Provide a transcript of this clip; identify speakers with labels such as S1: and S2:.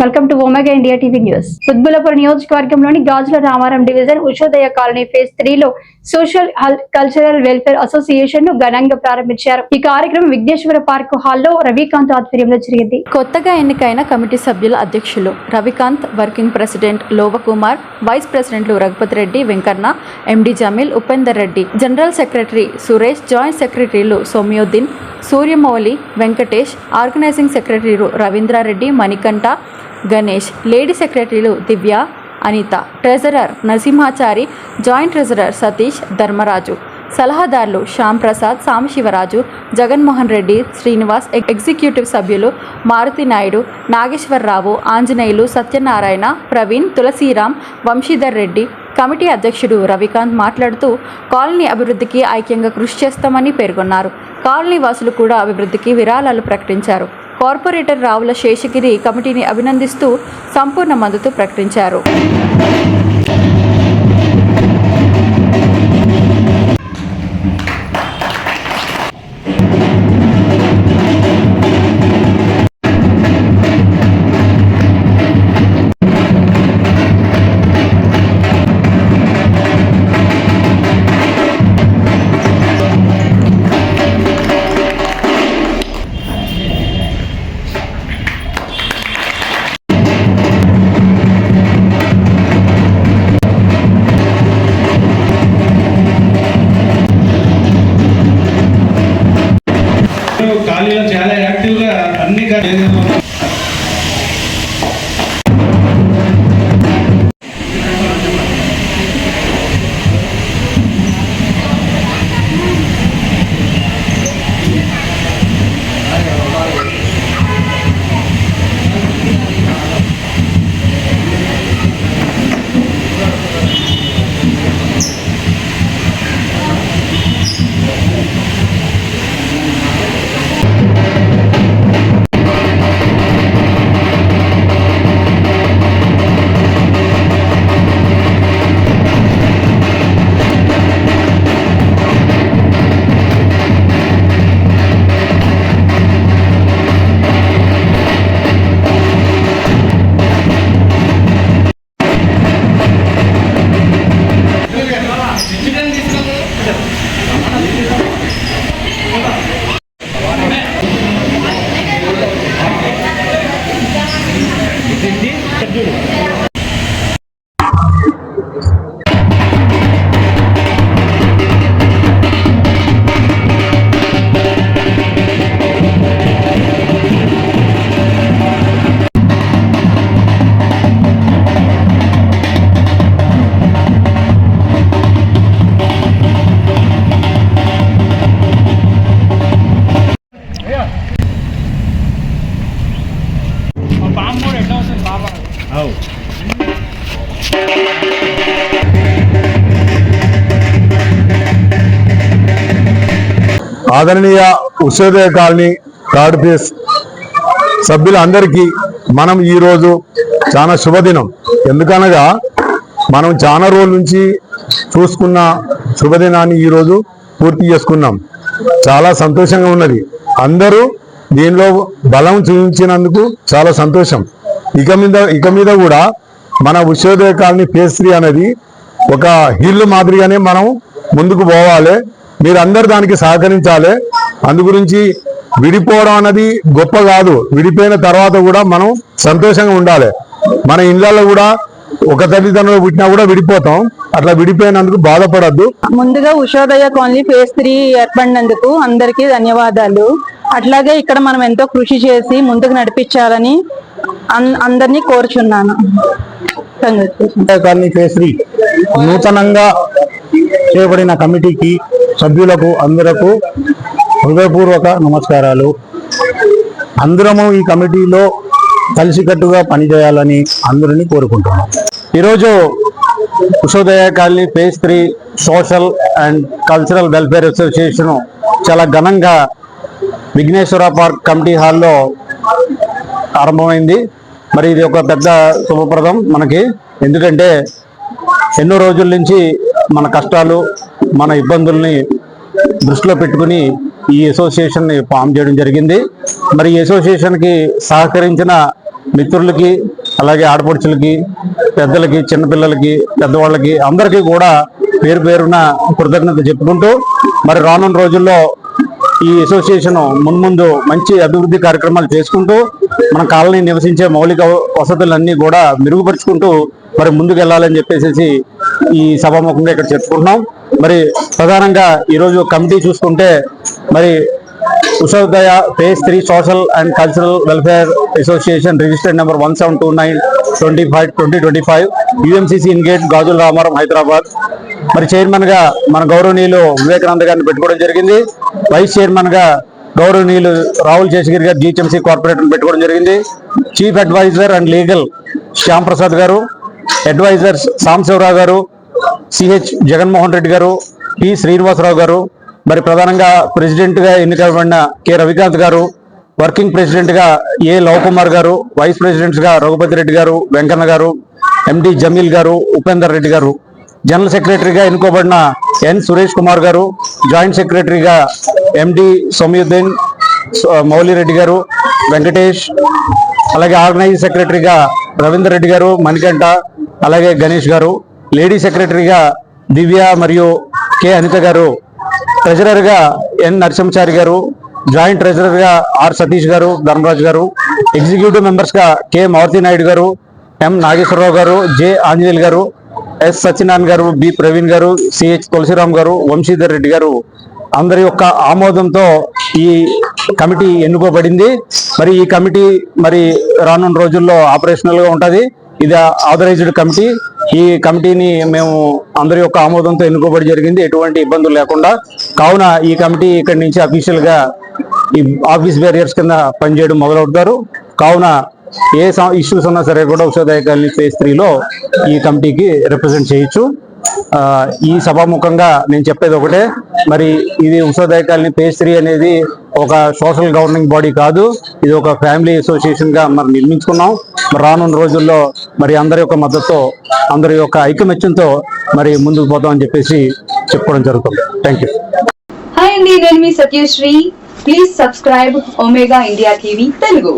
S1: Welcome to Omega India TV news. Qutbullapur నియోజకవర్గంలోని Gajula Ramaram division Ushodaya colony phase 3 లో social cultural welfare association ను ఘనంగా ప్రారంభించారు. ఈ కార్యక్రమం విఘ్నేశ్వర పార్క్ హాల్లో రవికాంత్ ఆధ్వర్యంలో జరిగింది. కొత్తగా ఎన్నికైన కమిటీ సభ్యుల అధ్యక్షులు Ravikanth, working president Lovakumar, vice ప్రెసిడెంట్లు Raghupathi Reddy, Venkanna, MD Jameel, Upender Reddy, general secretary Suresh, joint సెక్రటరీలు సౌమ్యోద్దీన్, సూర్యమౌళి, వెంకటేష్, ఆర్గనైజింగ్ సెక్రటరీలు రవీంద్రారెడ్డి, మణికంఠ, గణేష్, లేడీ సెక్రటరీలు Divya, Anitha, treasurer Narasimhachari, joint treasurer Satish, Dharmaraju, సలహాదారులు శ్యామ్ ప్రసాద్, సాంబశివరాజు, జగన్మోహన్ రెడ్డి, శ్రీనివాస్, ఎగ్జిక్యూటివ్ సభ్యులు మారుతి నాయుడు, నాగేశ్వరరావు, ఆంజనేయులు, సత్యనారాయణ, ప్రవీణ్, తులసీరామ్, వంశీధర్ రెడ్డి. కమిటీ అధ్యక్షుడు రవికాంత్ మాట్లాడుతూ కాలనీ అభివృద్ధికి ఐక్యంగా కృషి చేస్తామని పేర్కొన్నారు. కాలనీ వాసులు కూడా అభివృద్ధికి విరాళాలు ప్రకటించారు. కార్పొరేటర్ రావుల శేషగిరి కమిటీని అభినందిస్తూ సంపూర్ణ మద్దతు ప్రకటించారు.
S2: ఖాళీలో చాలా యాక్టివ్గా అన్ని
S3: ఆదరణీయ ఉషోదయ కాలనీ థర్డ్ ఫేజ్ సభ్యులందరికీ మనం ఈరోజు చాలా శుభదినం. ఎందుకనగా మనం చాలా రోజుల నుంచి చూసుకున్న శుభదినాన్ని ఈరోజు పూర్తి చేసుకున్నాం. చాలా సంతోషంగా ఉన్నది. అందరూ దీనిలో బలం చూపించినందుకు చాలా సంతోషం. ఇక మీద కూడా మన ఉషోదయ కాలనీ ఫేజ్ 3 అనేది ఒక హిల్ మాదిరిగానే మనం ముందుకు పోవాలి. మీరందరూ దానికి సహకరించాలి. అందు గురించి విడిపోవడం అనేది గొప్ప కాదు. విడిపోయిన తర్వాత కూడా మనం సంతోషంగా ఉండాలి. మన ఇళ్ళల్లో కూడా ఒక తల్లిదండ్రులు పుట్టినా కూడా విడిపోతాం. అట్లా విడిపోయినందుకు బాధపడద్దు.
S4: ముందుగా ఉషోదయ కాలనీ ఫేజ్ 3 ఏర్పడినందుకు అందరికీ ధన్యవాదాలు. అట్లాగే ఇక్కడ మనం ఎంతో కృషి చేసి ముందుకు నడిపించాలని అందరినీ కోరుచున్నాను.
S3: కాలనీ ఫేజ్ 3 నూతనంగా చేయబడిన కమిటీకి సభ్యులకు అందరకు హృదయపూర్వక నమస్కారాలు. అందరము ఈ కమిటీలో కలిసికట్టుగా పనిచేయాలని అందరినీ కోరుకుంటున్నాం. ఈరోజు Ushodaya colony phase 3 social and cultural welfare association చాలా ఘనంగా విఘ్నేశ్వర పార్క్ కమిటీ హాల్లో ఆరంభమైంది. మరి ఇది ఒక పెద్ద శుభప్రదం మనకి. ఎందుకంటే ఎన్నో రోజుల నుంచి మన కష్టాలు, మన ఇబ్బందుల్ని దృష్టిలో పెట్టుకుని ఈ అసోసియేషన్ని ఫామ్ చేయడం జరిగింది. మరి ఈ అసోసియేషన్కి సహకరించిన మిత్రులకి, అలాగే ఆడపడుచులకి, పెద్దలకి, చిన్నపిల్లలకి, పెద్దవాళ్ళకి అందరికీ కూడా పేరు పేరున కృతజ్ఞత చెప్పుకుంటూ మరి రానున్న రోజుల్లో ఈ అసోసియేషన్ మున్ముందు మంచి అభివృద్ధి కార్యక్రమాలు చేసుకుంటూ మన కాలనీ నివసించే మౌలిక వసతులన్నీ కూడా మెరుగుపరుచుకుంటూ మరి ముందుకు వెళ్ళాలని చెప్పేసి ఈ సభాముఖంగా ఇక్కడ చెప్పుకుంటున్నాం. మరి ప్రధానంగా ఈరోజు కమిటీ చూసుకుంటే మరి Ushodaya phase 3 social and cultural welfare association registered number 1729/2025 UMCC ఇన్గేట్ గాజుల రామారం హైదరాబాద్. మరి చైర్మన్ గా మన గౌరవనీయులు వివేకానంద గారిని పెట్టుకోవడం జరిగింది. వైస్ చైర్మన్ గా గౌరవనీయులు రాహుల్ శేషగిరి గారు GHMC కార్పొరేటర్ పెట్టుకోవడం జరిగింది. Chief advisor and legal Shyam Prasad garu, advisors Sambasivarao గారు, CH జగన్మోహన్ రెడ్డి గారు, P శ్రీనివాసరావు గారు, మరి ప్రధానంగా ప్రెసిడెంట్ గా ఎన్నికబడిన K రవికాంత్ గారు, వర్కింగ్ ప్రెసిడెంట్ గా A లవ్ కుమార్ గారు, వైస్ ప్రెసిడెంట్స్ గా రఘుపతి రెడ్డి గారు, వెంకన్న గారు, MD జమీల్ గారు, ఉపేందర్ రెడ్డి గారు, జనరల్ సెక్రటరీగా ఎన్నుకోబడిన N సురేష్ కుమార్ గారు, జాయింట్ సెక్రటరీగా MD సౌమ్యుద్దీన్ మౌలిరెడ్డి గారు, వెంకటేష్, అలాగే ఆర్గనైజింగ్ సెక్రటరీగా రవీందర్ రెడ్డి గారు, మణికంఠ, అలాగే గణేష్ గారు, లేడీ సెక్రటరీగా దివ్య మరియు K అనిత గారు, ట్రెజరర్ గా N నరసింహచారి గారు, జాయింట్ ట్రెజరర్ గా R సతీష్ గారు, ధర్మరాజ్ గారు, ఎగ్జిక్యూటివ్ మెంబర్స్ గా K మారుతి నాయుడు గారు, M నాగేశ్వరరావు గారు, J ఆంజనేయులు గారు, S సత్యనారాయణ గారు, B ప్రవీణ్ గారు, CH తులసిరామ్ గారు, వంశీధర్ రెడ్డి గారు అందరి యొక్క ఆమోదంతో ఈ కమిటీ ఎన్నుకోబడింది. మరి ఈ కమిటీ మరి రానున్న రోజుల్లో ఆపరేషనల్ గా ఉంటది. ఇది ఆథరైజ్డ్ కమిటీ. ఈ కమిటీని మేము అందరి యొక్క ఆమోదంతో ఎన్నుకోబడి జరిగింది, ఎటువంటి ఇబ్బందులు లేకుండా. కావున ఈ కమిటీ ఇక్కడి నుంచి అఫీషియల్ గా ఈ ఆఫీస్ బ్యారియర్స్ కింద పనిచేయడం మొదలవుతారు. కావున ఏ ఇష్యూస్ ఉన్నా సరే కూడా ఉషోదయ కాలనీ ఫేజ్ 3లో ఈ కమిటీకి రిప్రజెంట్ చేయొచ్చు. ఈ సభాముఖంగా నేను చెప్పేది ఒకటే, మరి ఇది ఉషోదయ కాలనీ ఫేజ్ 3 అనేది ఒక సోషల్ గవర్నింగ్ బాడీ కాదు, ఇది ఒక ఫ్యామిలీ అసోసియేషన్ గా మరి నిర్మించుకున్నాం. మరి రానున్న రోజుల్లో మరి అందరి యొక్క మద్దతుతో, అందరి యొక్క ఐకమత్యంతో మరి ముందుకు పోతామని చెప్పేసి చెప్పుకోవడం జరుగుతుంది. Thank you.
S5: హాయ్ అండి, నేను మీ Satyasri. Please subscribe Omega India TV Telugu.